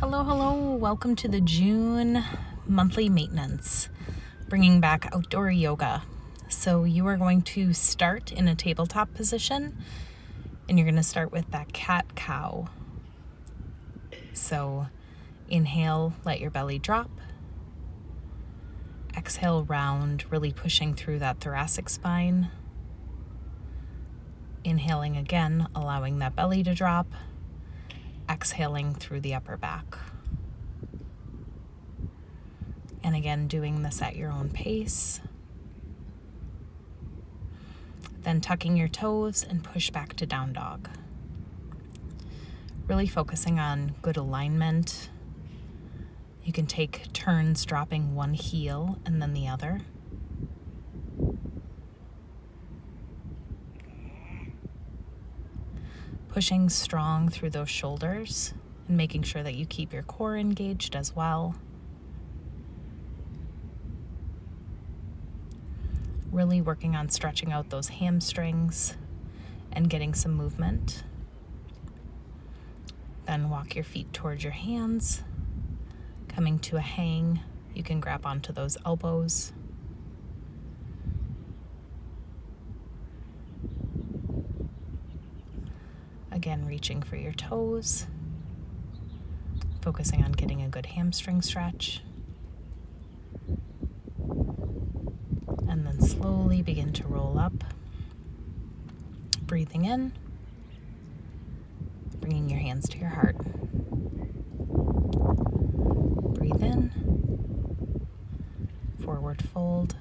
Hello, hello. Welcome to the June monthly maintenance, bringing back outdoor yoga. So you are going to start in a tabletop position, and you're going to start with that cat-cow. So inhale, let your belly drop. Exhale, round, really pushing through that thoracic spine. Inhaling again, allowing that belly to drop. Exhaling through the upper back. And again, doing this at your own pace. Then tucking your toes and push back to down dog. Really focusing on good alignment. You can take turns dropping one heel and then the other. Pushing strong through those shoulders and making sure that you keep your core engaged as well. Really working on stretching out those hamstrings and getting some movement. Then walk your feet towards your hands, coming to a hang. You can grab onto those elbows. Again, reaching for your toes, focusing on getting a good hamstring stretch. And then slowly begin to roll up. Breathing in, bringing your hands to your heart. Breathe in, forward fold.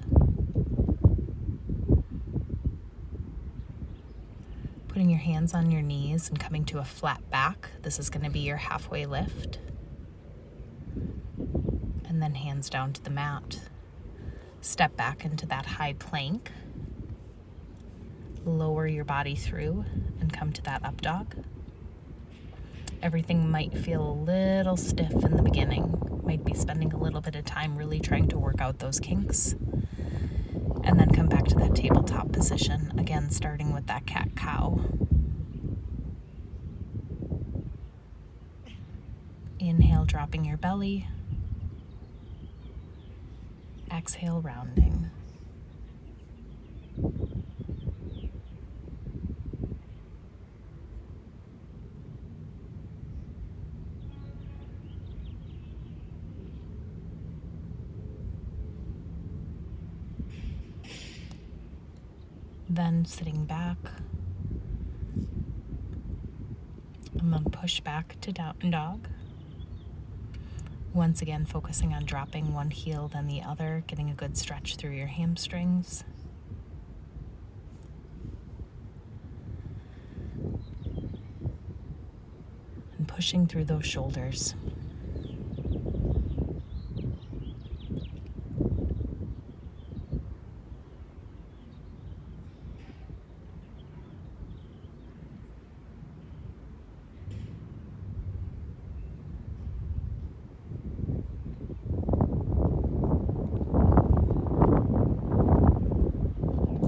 Putting your hands on your knees and coming to a flat back. This is going to be your halfway lift. And then hands down to the mat. Step back into that high plank. Lower your body through and come to that up dog. Everything might feel a little stiff in the beginning. Might be spending a little bit of time really trying to work out those kinks. And then come back to that tabletop position. Again, starting with that cat-cow. Inhale, dropping your belly. Exhale, rounding. Then sitting back. And then push back to down dog. Once again, focusing on dropping one heel, then the other, getting a good stretch through your hamstrings. And pushing through those shoulders.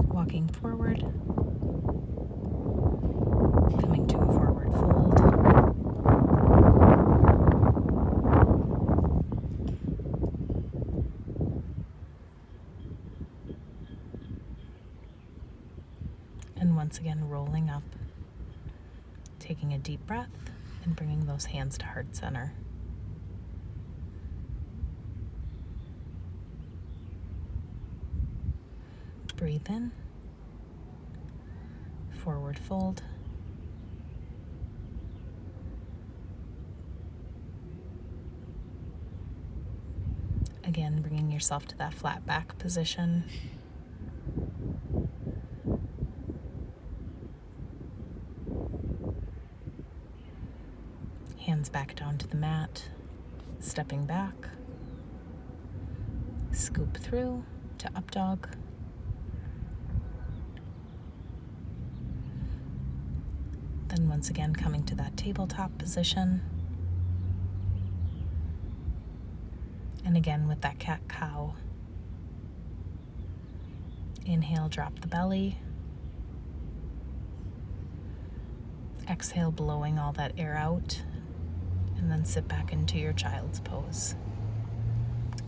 Walking forward, coming to a forward fold. And once again, rolling up, taking a deep breath and bringing those hands to heart center. Breathe in. Forward fold. Again, bringing yourself to that flat back position. Hands back down to the mat. Stepping back. Scoop through to up dog. Then once again, coming to that tabletop position. And again with that cat-cow. Inhale, drop the belly. Exhale, blowing all that air out. And then and sit back into your child's pose.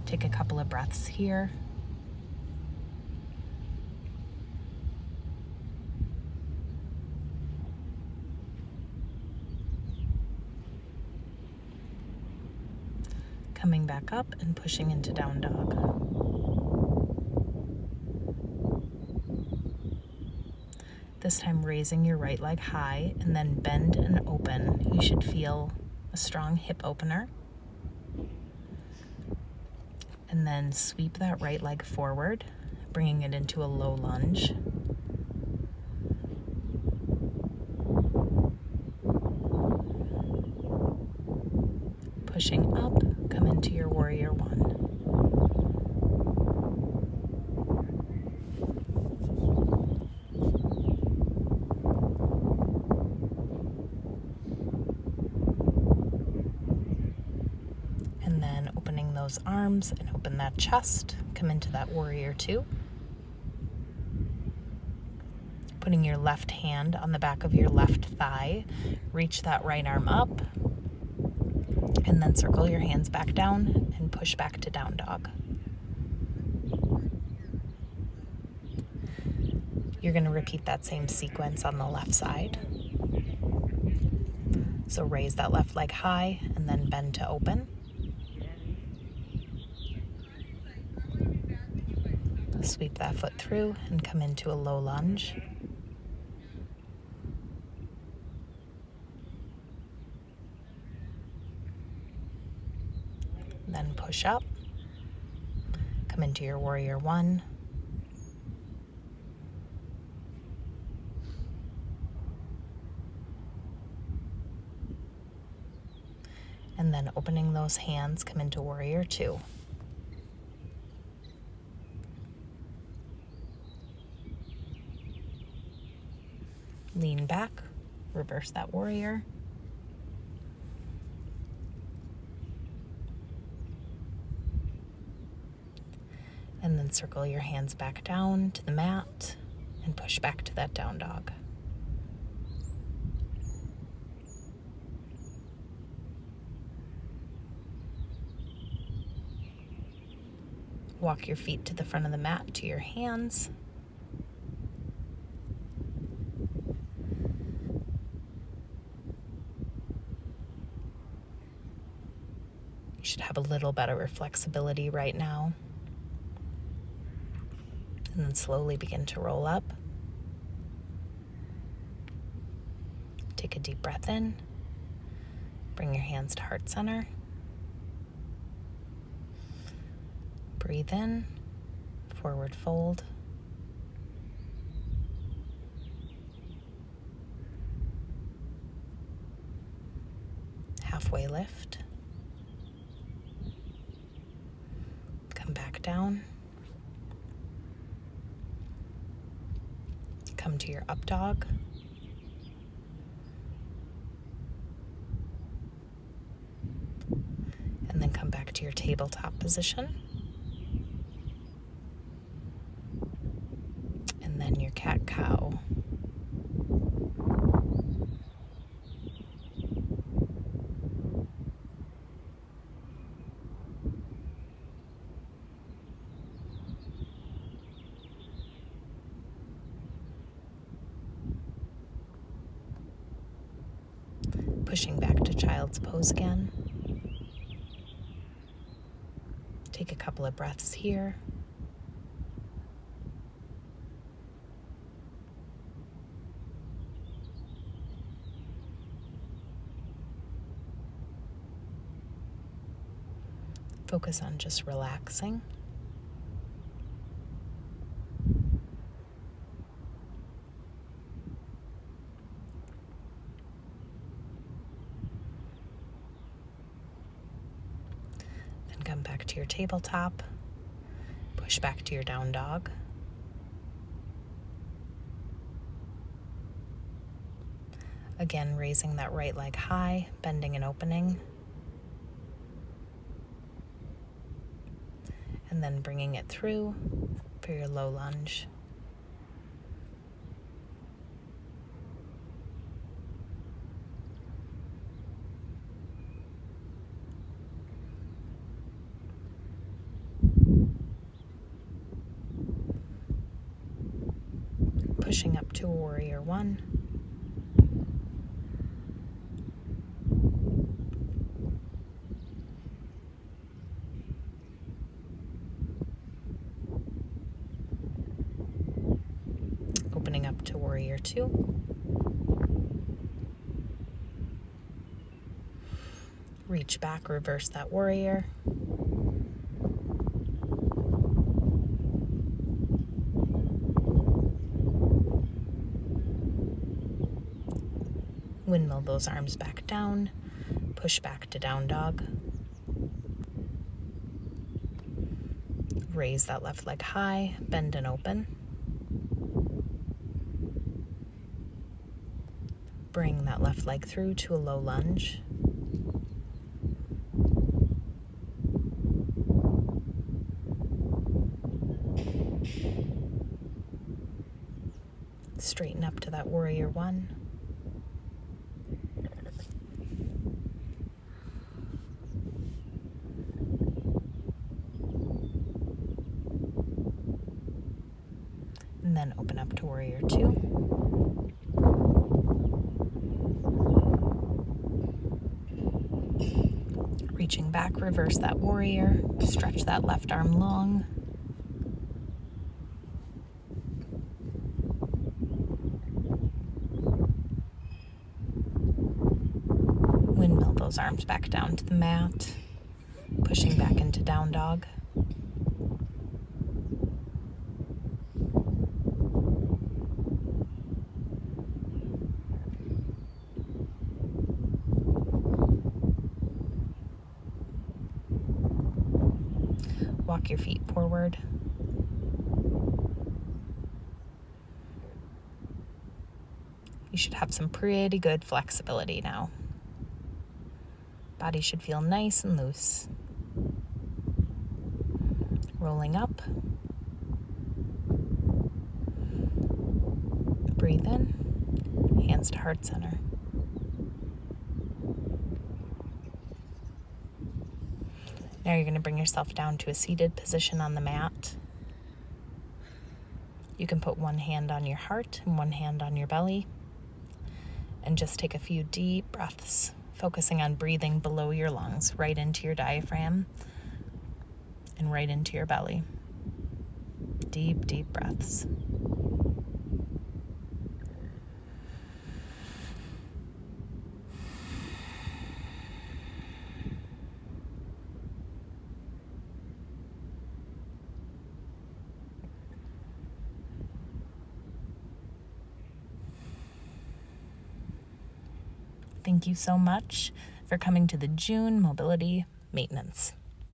Take a couple of breaths here. Coming back up and pushing into down dog. This time raising your right leg high and then bend and open. You should feel a strong hip opener. And then sweep that right leg forward, bringing it into a low lunge. Pushing up, come into your warrior one. And then opening those arms and open that chest, come into that warrior two. Putting your left hand on the back of your left thigh, reach that right arm up, and then circle your hands back down and push back to down dog. You're going to repeat that same sequence on the left side. So raise that left leg high and then bend to open. Sweep that foot through and come into a low lunge. Then push up, come into your warrior one. And then opening those hands, come into warrior two. Lean back, reverse that warrior. And then circle your hands back down to the mat and push back to that down dog. Walk your feet to the front of the mat to your hands. You should have a little better flexibility right now. And then slowly begin to roll up. Take a deep breath in. Bring your hands to heart center. Breathe in, forward fold. Halfway lift. Come back down. Come to your up dog. And then come back to your tabletop position. And then your cat-cow. Pushing back to child's pose again. Take a couple of breaths here. Focus on just relaxing. Then come back to your tabletop. Push back to your down dog. Again, raising that right leg high, bending and opening. And then bringing it through for your low lunge. pushing up to Warrior One. Opening up to Warrior Two. Reach back, reverse that warrior. Windmill those arms back down. Push back to down dog. Raise that left leg high, bend and open. Bring that left leg through to a low lunge. Straighten up to that Warrior One. And then open up to Warrior Two. Reaching back, reverse that warrior. Stretch that left arm long. Windmill those arms back down to the mat. Pushing back into down dog. Walk your feet forward. You should have some pretty good flexibility now. Body should feel nice and loose. Rolling up. Breathe in. Hands to heart center. Now you're going to bring yourself down to a seated position on the mat. You can put one hand on your heart and one hand on your belly. And just take a few deep breaths, focusing on breathing below your lungs, right into your diaphragm and right into your belly. Deep, deep breaths. Thank you so much for coming to the June Mobility Maintenance.